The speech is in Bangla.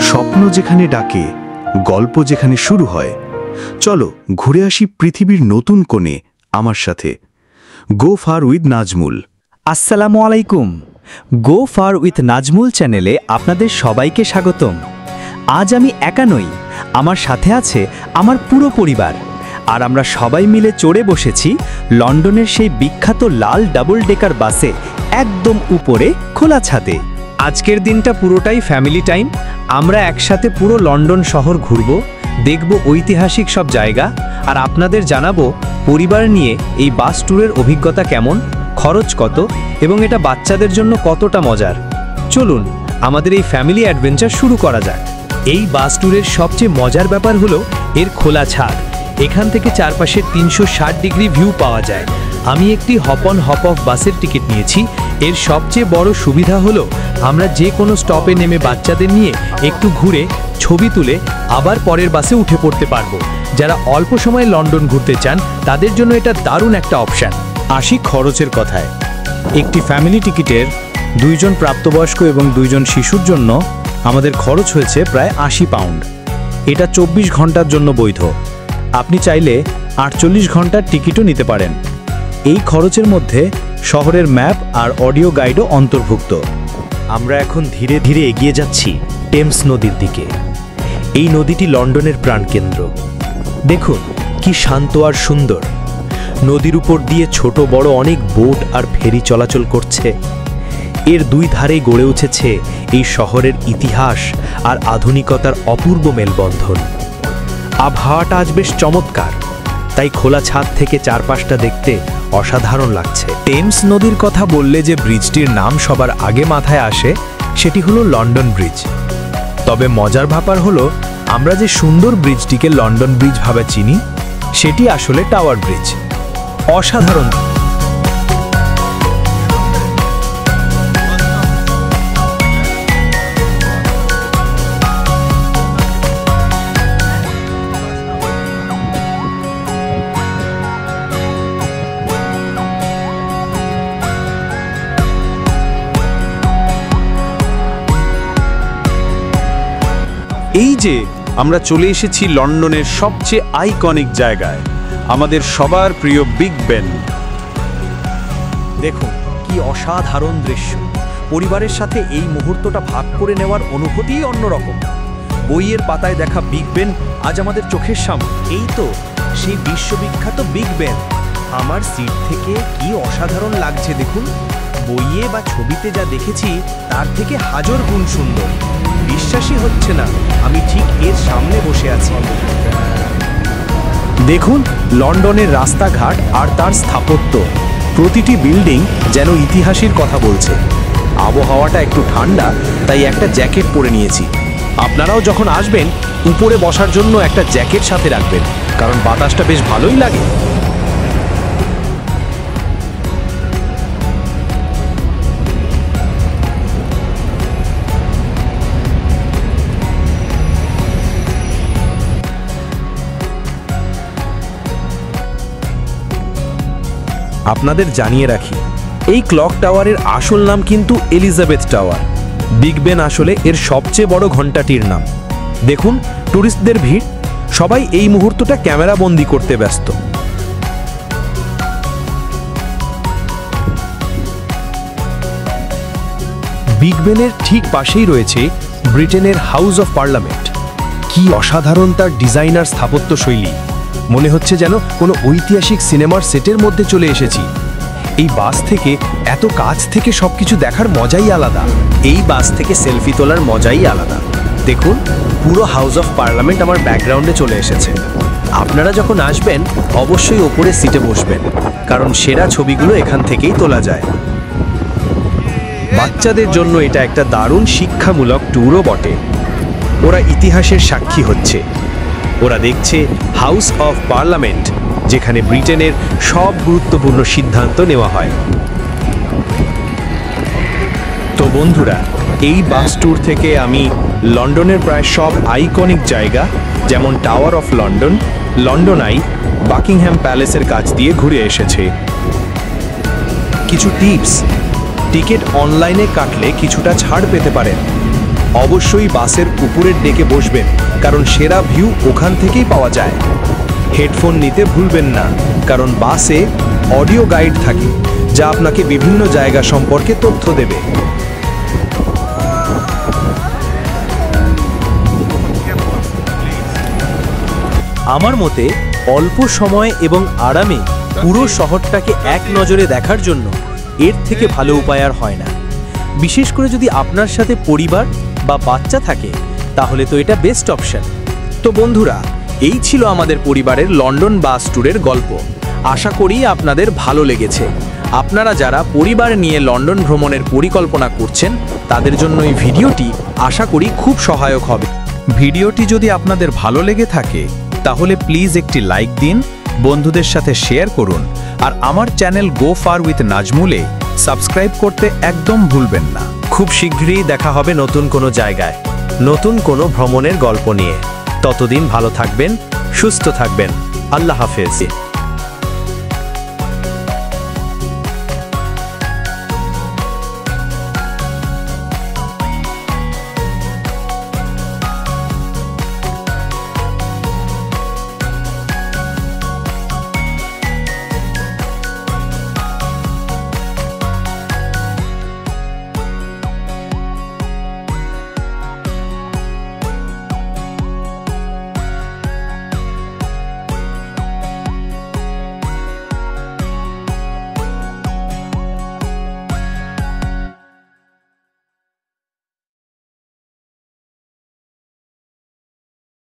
স্বপ্ন যেখানে ডাকে, গল্প যেখানে শুরু হয়, চলো ঘুরে আসি পৃথিবীর নতুন কোণে আমার সাথে। গো ফার উইথ নাজমুল। আসসালামু আলাইকুম। গো ফার উইথ নাজমুল চ্যানেলে আপনাদের সবাইকে স্বাগতম। আজ আমি একা নই, আমার সাথে আছে আমার পুরো পরিবার, আর আমরা সবাই মিলে চড়ে বসেছি লন্ডনের সেই বিখ্যাত লাল ডাবল ডেকার বাসে, একদম উপরে খোলা ছাদে। আজকের দিনটা পুরোটাই ফ্যামিলি টাইম। আমরা একসাথে পুরো লন্ডন শহর ঘুরব, দেখব ঐতিহাসিক সব জায়গা, আর আপনাদের জানাবো পরিবার নিয়ে এই বাস ট্যুরের অভিজ্ঞতা কেমন, খরচ কত এবং এটা বাচ্চাদের জন্য কতটা মজার। চলুন আমাদের এই ফ্যামিলি অ্যাডভেঞ্চার শুরু করা যাক। এই বাস ট্যুরের সবচেয়ে মজার ব্যাপার হলো এর খোলা ছাদ। এখান থেকে চারপাশের 360 ডিগ্রি ভিউ পাওয়া যায়। আমি একটি হপ অন হপ অফ বাসের টিকিট নিয়েছি। এর সবচেয়ে বড় সুবিধা হলো আমরা যে কোনো স্টপে নেমে বাচ্চাদের নিয়ে একটু ঘুরে ছবি তুলে আবার পরের বাসে উঠে পড়তে পারবো। যারা অল্প সময়ে লন্ডন ঘুরতে চান তাদের জন্য এটা দারুণ একটা অপশান। আসি খরচের কথায়। একটি ফ্যামিলি টিকিটের 2 জন প্রাপ্তবয়স্ক এবং 2 জন শিশুর জন্য আমাদের খরচ হয়েছে প্রায় 80 পাউন্ড। এটা 24 ঘন্টার জন্য বৈধ। আপনি চাইলে 48 ঘন্টার টিকিটও নিতে পারেন। এই খরচের মধ্যে শহরের ম্যাপ আর অডিও গাইডও অন্তর্ভুক্ত। আমরা এখন ধীরে ধীরে এগিয়ে যাচ্ছি টেমস নদীর দিকে। এই নদীটি লন্ডনের প্রাণকেন্দ্র। দেখুন কি শান্ত আর সুন্দর। নদীর উপর দিয়ে ছোট বড় অনেক বোট আর ফেরি চলাচল করছে। এর 2 ধারেই গড়ে উঠেছে এই শহরের ইতিহাস আর আধুনিকতার অপূর্ব মেলবন্ধন। আবহাওয়াটা আজ বেশ চমৎকার, তাই খোলা ছাদ থেকে চারপাশটা দেখতে অসাধারণ লাগছে। টেমস নদীর কথা বললে যে ব্রিজটির নাম সবার আগে মাথায় আসে সেটি হলো লন্ডন ব্রিজ। তবে মজার ব্যাপার হলো আমরা যে সুন্দর ব্রিজটিকে লন্ডন ব্রিজ ভাবে চিনি সেটি আসলে টাওয়ার ব্রিজ। অসাধারণ। এই যে আমরা চলে এসেছি লন্ডনের সবচেয়ে আইকনিক জায়গায়, আমাদের সবার প্রিয় বিগ বেন। দেখুন কি অসাধারণ দৃশ্য। পরিবারের সাথে এই মুহূর্তটা ভাগ করে নেওয়ার অনুভূতিই অন্যরকম। বইয়ের পাতায় দেখা বিগ বেন আজ আমাদের চোখের সামনে। এই তো সেই বিশ্ববিখ্যাত বিগ বেন। আমার সিট থেকে কি অসাধারণ লাগছে দেখুন। বইয়ে বা ছবিতে যা দেখেছি তার থেকে হাজার গুণ সুন্দর। বিশ্বাসই হচ্ছে না আমি ঠিক এর সামনে বসে আছি। দেখুন লন্ডনের রাস্তাঘাট আর তার স্থাপত্য। প্রতিটি বিল্ডিং যেন ইতিহাসের কথা বলছে। আবহাওয়াটা একটু ঠান্ডা, তাই একটা জ্যাকেট পরে নিয়েছি। আপনারাও যখন আসবেন উপরে বসার জন্য একটা জ্যাকেট সাথে রাখবেন, কারণ বাতাসটা বেশ ভালোই লাগে। আপনাদের জানিয়ে রাখি, এই ক্লক টাওয়ারের আসল নাম কিন্তু এলিজাবেথ টাওয়ার। বিগ বেন আসলে এর সবচেয়ে বড় ঘণ্টাটির নাম। দেখুন টুরিস্টদের ভিড়, সবাই এই মুহূর্তটা ক্যামেরা বন্দি করতে ব্যস্ত। বিগ বেনের ঠিক পাশেই রয়েছে ব্রিটেনের হাউস অফ পার্লামেন্ট। কি অসাধারণ তার ডিজাইনার স্থাপত্য শৈলী। মনে হচ্ছে যেন কোনো ঐতিহাসিক সিনেমার সেটের মধ্যে চলে এসেছি। এই বাস থেকে এত কাছ থেকে সবকিছু দেখার মজাই আলাদা। এই বাস থেকে সেলফি তোলার মজাই আলাদা। দেখুন পুরো হাউস অফ পার্লামেন্ট আমার ব্যাকগ্রাউন্ডে চলে এসেছে। আপনারা যখন আসবেন অবশ্যই ওপরে সিটে বসবেন, কারণ সেরা ছবিগুলো এখান থেকেই তোলা যায়। বাচ্চাদের জন্য এটা একটা দারুণ শিক্ষামূলক ট্যুরও বটে। ওরা ইতিহাসের সাক্ষী হচ্ছে। ওরা দেখছে হাউস অফ পার্লামেন্ট, যেখানে ব্রিটেনের সব গুরুত্বপূর্ণ সিদ্ধান্ত নেওয়া হয়। তো বন্ধুরা, এই বাস ট্যুর থেকে আমি লন্ডনের প্রায় সব আইকনিক জায়গা যেমন Tower of London, London Eye, Buckingham প্যালেসের কাছ দিয়ে ঘুরে এসেছি। কিছু টিপস: টিকিট অনলাইনে কাটলে কিছুটা ছাড় পেতে পারেন। অবশ্যই বাসের উপরের ডেকে বসবেন, কারণ সেরা ভিউ ওখান থেকেই পাওয়া যায়। হেডফোন নিতে ভুলবেন না, কারণ বাসে অডিও গাইড থাকে যা আপনাকে বিভিন্ন জায়গা সম্পর্কে তথ্য দেবে। আমার মতে অল্প সময় এবং আরামে পুরো শহরটাকে এক নজরে দেখার জন্য এর থেকে ভালো উপায় আর হয় না। বিশেষ করে যদি আপনার সাথে পরিবার বা বাচ্চা থাকে, তাহলে তো এটা বেস্ট অপশন। তো বন্ধুরা, এই ছিল আমাদের পরিবারের লন্ডন বাস ট্যুরের গল্প। আশা করি আপনাদের ভালো লেগেছে। আপনারা যারা পরিবার নিয়ে লন্ডন ভ্রমণের পরিকল্পনা করছেন, তাদের জন্য এই ভিডিওটি আশা করি খুব সহায়ক হবে। ভিডিওটি যদি আপনাদের ভালো লেগে থাকে তাহলে প্লিজ একটি লাইক দিন, বন্ধুদের সাথে শেয়ার করুন, আর আমার চ্যানেল গো ফার উইথ নাজমুলে সাবস্ক্রাইব করতে একদম ভুলবেন না। খুব শীঘ্রই দেখা হবে নতুন কোনো জায়গায়, নতুন কোনো ভ্রমণের গল্প নিয়ে। ততদিন ভালো থাকবেন, সুস্থ থাকবেন। আল্লাহ হাফেজ।